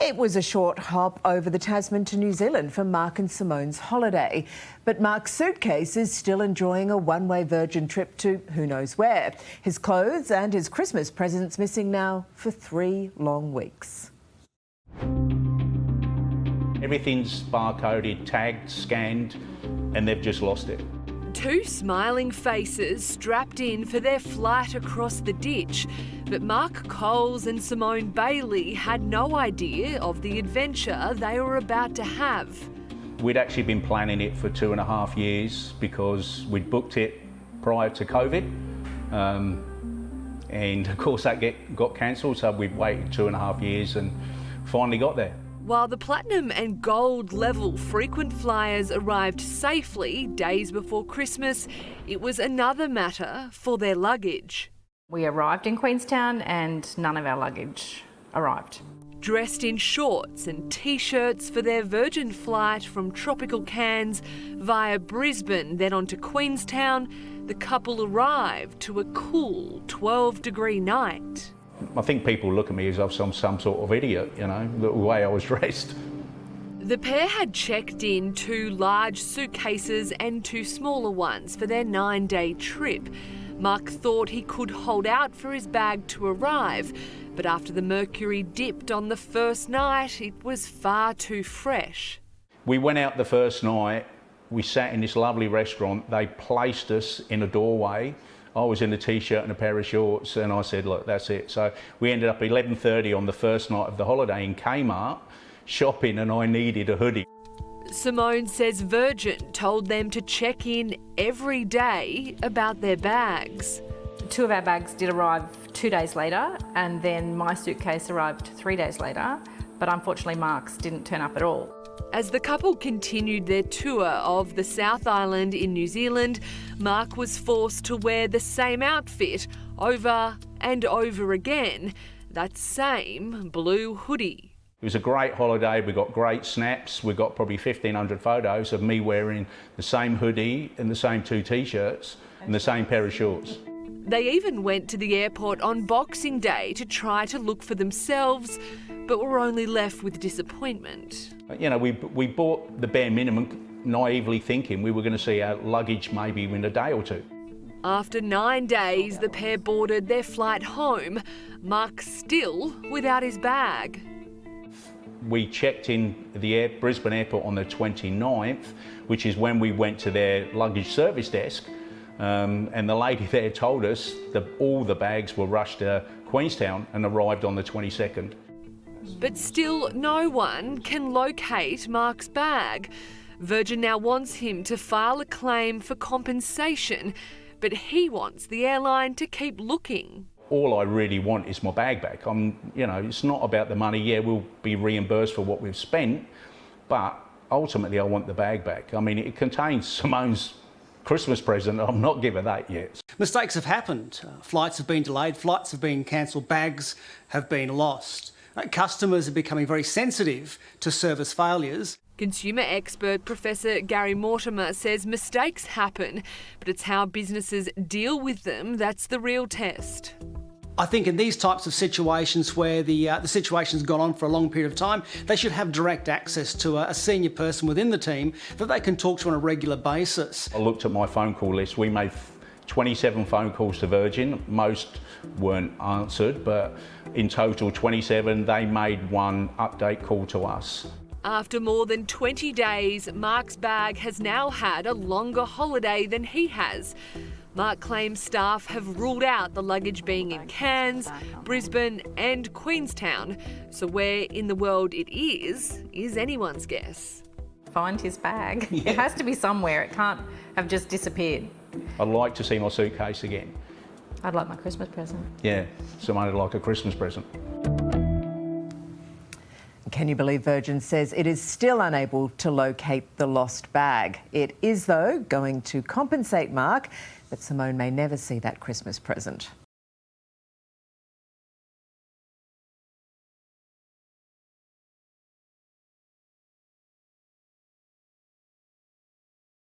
It was a short hop over the Tasman to New Zealand for Mark and Simone's holiday. But Mark's suitcase is still enjoying a one-way Virgin trip to who knows where. His clothes and his Christmas presents missing now for 3 long weeks. Everything's barcoded, tagged, scanned, and they've just lost it. 2 smiling faces strapped in for their flight across the ditch. But Mark Coles and Simone Bailey had no idea of the adventure they were about to have. We'd actually been planning it for 2.5 years because we'd booked it prior to COVID. And of course that got cancelled, so we'd waited 2.5 years and finally got there. While the platinum and gold level frequent flyers arrived safely days before Christmas, it was another matter for their luggage. We arrived in Queenstown and none of our luggage arrived. Dressed in shorts and T-shirts for their Virgin flight from tropical Cairns via Brisbane, then on to Queenstown, the couple arrived to a cool 12-degree night. I think people look at me as if I'm some sort of idiot, you know, the way I was dressed. The pair had checked in 2 large suitcases and 2 smaller ones for their 9-day trip. Mark thought he could hold out for his bag to arrive, but after the mercury dipped on the first night, it was far too fresh. We went out the first night, we sat in this lovely restaurant, they placed us in a doorway. I was in a T-shirt and a pair of shorts and I said, look, that's it. So we ended up at 11:30 on the first night of the holiday in Kmart, shopping, and I needed a hoodie. Simone says Virgin told them to check in every day about their bags. 2 of our bags did arrive 2 days later, and then my suitcase arrived 3 days later, but unfortunately Mark's didn't turn up at all. As the couple continued their tour of the South Island in New Zealand, Mark was forced to wear the same outfit over and over again, that same blue hoodie. It was a great holiday, we got great snaps, we got probably 1,500 photos of me wearing the same hoodie and the same 2 T-shirts and the same pair of shorts. They even went to the airport on Boxing Day to try to look for themselves, but were only left with disappointment. You know, we bought the bare minimum, naively thinking we were going to see our luggage maybe in a day or 2. After 9 days, the pair boarded their flight home, Mark still without his bag. We checked in the Brisbane airport on the 29th, which is when we went to their luggage service desk. And the lady there told us that all the bags were rushed to Queenstown and arrived on the 22nd. But still no one can locate Mark's bag. Virgin now wants him to file a claim for compensation, but he wants the airline to keep looking. All I really want is my bag back. You know, it's not about the money. Yeah, we'll be reimbursed for what we've spent, but ultimately I want the bag back. I mean, it contains Simone's Christmas present. I'm not giving that yet. Mistakes have happened. Flights have been delayed, flights have been cancelled, bags have been lost. Customers are becoming very sensitive to service failures. Consumer expert Professor Gary Mortimer says mistakes happen, but it's how businesses deal with them that's the real test. I think in these types of situations where the situation's gone on for a long period of time, they should have direct access to a senior person within the team that they can talk to on a regular basis. I looked at my phone call list. We made 27 phone calls to Virgin. Most weren't answered, but in total 27, they made 1 update call to us. After more than 20 days, Mark's bag has now had a longer holiday than he has. Mark claims staff have ruled out the luggage being in Cairns, Brisbane and Queenstown, so where in the world it is anyone's guess. Find his bag. Yeah. It has to be somewhere, it can't have just disappeared. I'd like to see my suitcase again. I'd like my Christmas present. Yeah, somebody like a Christmas present. Can you believe Virgin says it is still unable to locate the lost bag? It is, though, going to compensate Mark, but Simone may never see that Christmas present.